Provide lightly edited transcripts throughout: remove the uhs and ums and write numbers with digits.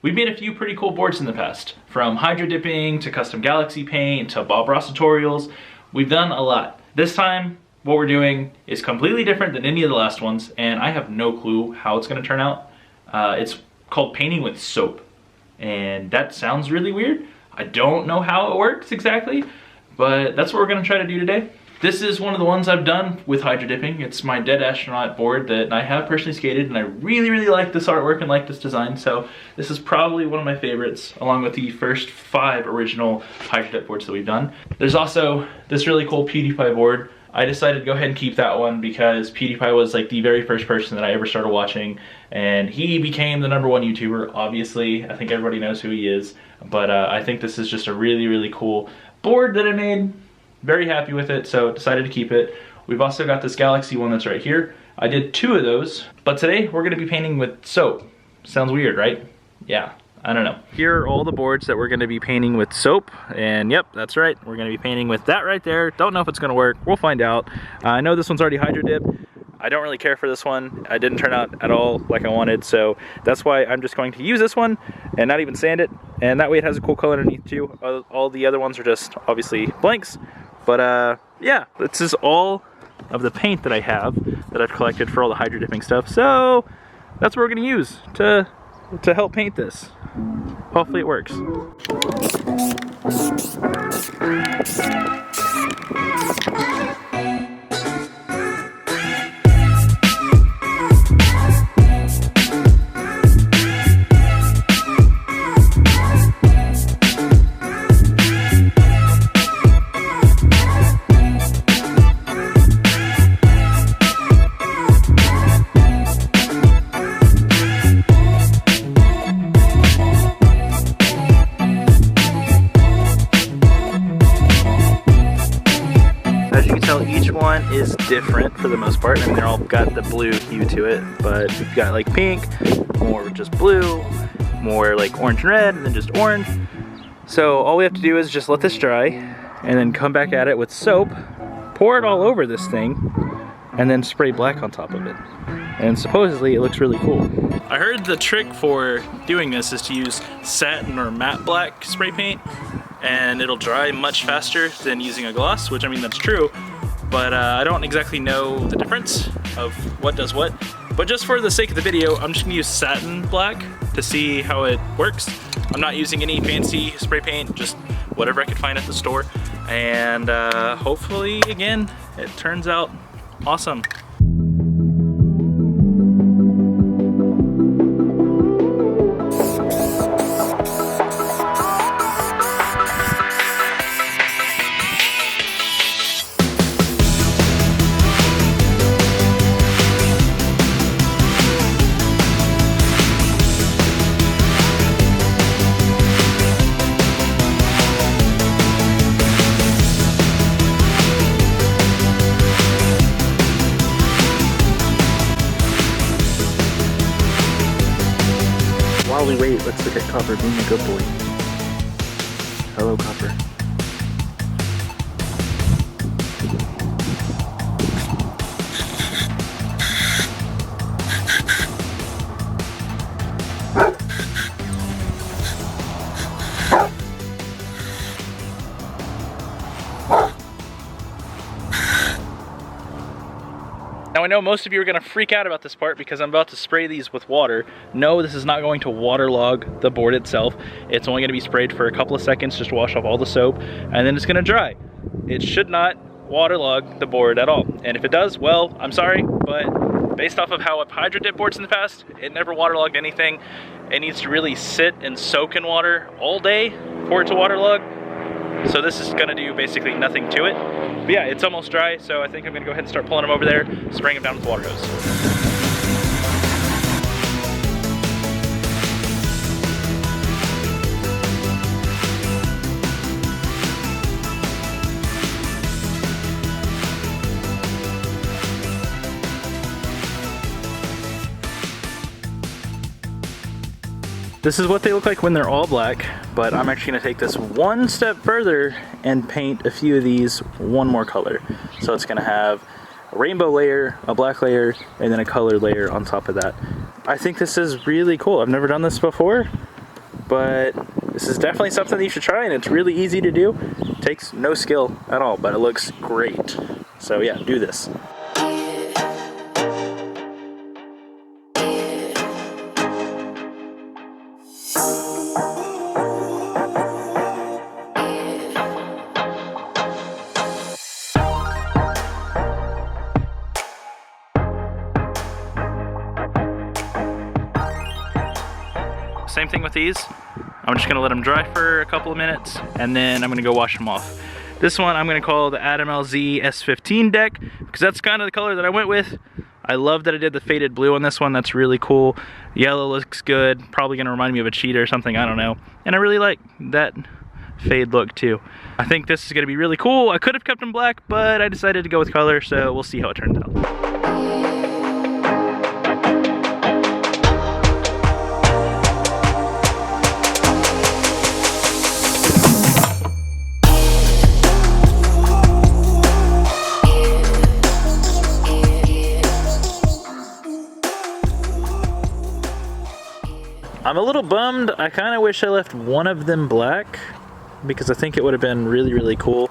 We've made a few pretty cool boards in the past, from hydro dipping to custom galaxy paint to Bob Ross tutorials. We've done a lot. This time, what we're doing is completely different than any of the last ones, and I have no clue how it's gonna turn out. It's called painting with soap, and that sounds really weird. I don't know how it works exactly, but that's what we're gonna try to do today. This is one of the ones I've done with hydro dipping. It's my Dead Astronaut board that I have personally skated, and I really like this artwork and like this design, so this is probably one of my favorites, along with the first 5 original hydro dip boards that we've done. There's also this really cool PewDiePie board. I decided to go ahead and keep that one because PewDiePie was like the very first person that I ever started watching, and he became the #1 YouTuber, obviously. I think everybody knows who he is, but I think this is just a really cool board that I made. Very happy with it, so decided to keep it. We've also got this Galaxy one that's right here. I did 2 of those, but today we're gonna be painting with soap. Sounds weird, right? Yeah, I don't know. Here are all the boards that we're gonna be painting with soap, and yep, that's right. We're gonna be painting with that right there. Don't know if it's gonna work, we'll find out. I know this one's already hydro dipped. I don't really care for this one. It didn't turn out at all like I wanted, so that's why I'm just going to use this one and not even sand it, and that way it has a cool color underneath too. All the other ones are just obviously blanks. But yeah, this is all of the paint that I have that I've collected for all the hydro dipping stuff. So that's what we're gonna use to help paint this. Hopefully it works. Each one is different for the most part. I mean, they're all got the blue hue to it, but we've got like pink, more just blue, more like orange and red, and then just orange. So all we have to do is just let this dry and then come back at it with soap, pour it all over this thing, and then spray black on top of it. And supposedly it looks really cool. I heard the trick for doing this is to use satin or matte black spray paint, and it'll dry much faster than using a gloss, which I mean, that's true. But I don't exactly know the difference of what does what. But just for the sake of the video, I'm just gonna use satin black to see how it works. I'm not using any fancy spray paint, just whatever I could find at the store. And hopefully, again, it turns out awesome. While we wait, let's look at Copper being a good boy. Hello, Copper. Now I know most of you are gonna freak out about this part because I'm about to spray these with water. No, this is not going to waterlog the board itself. It's only gonna be sprayed for a couple of seconds, just to wash off all the soap, and then it's gonna dry. It should not waterlog the board at all. And if it does, well, I'm sorry, but based off of how I've hydro dipped boards in the past, it never waterlogged anything. It needs to really sit and soak in water all day for it to waterlog. So this is gonna do basically nothing to it. But yeah, it's almost dry, so I think I'm gonna go ahead and start pulling them over there, spraying them down with the water hose. This is what they look like when they're all black, but I'm actually gonna take this one step further and paint a few of these one more color. So it's gonna have a rainbow layer, a black layer, and then a colored layer on top of that. I think this is really cool. I've never done this before, but this is definitely something that you should try, and it's really easy to do. It takes no skill at all, but it looks great. So yeah, do this. Same thing with these. I'm just gonna let them dry for a couple of minutes and then I'm gonna go wash them off. This one I'm gonna call the Adam LZ S15 deck because that's kind of the color that I went with. I love that I did the faded blue on this one. That's really cool. Yellow looks good. Probably gonna remind me of a cheetah or something, I don't know. And I really like that fade look too. I think this is gonna be really cool. I could have kept them black, but I decided to go with color, so we'll see how it turns out. I'm a little bummed. I kind of wish I left one of them black because I think it would have been really, really cool.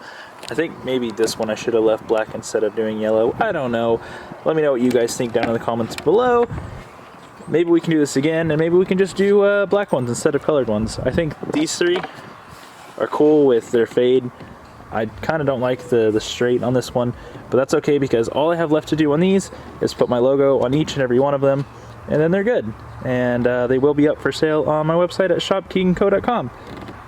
I think maybe this one I should have left black instead of doing yellow. I don't know. Let me know what you guys think down in the comments below. Maybe we can do this again, and maybe we can just do black ones instead of colored ones. I think these three are cool with their fade. I kind of don't like the straight on this one, but that's okay because all I have left to do on these is put my logo on each and every one of them, and then they're good. And they will be up for sale on my website at shopkeeganco.com.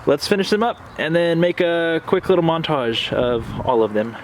Let's finish them up and then make a quick little montage of all of them.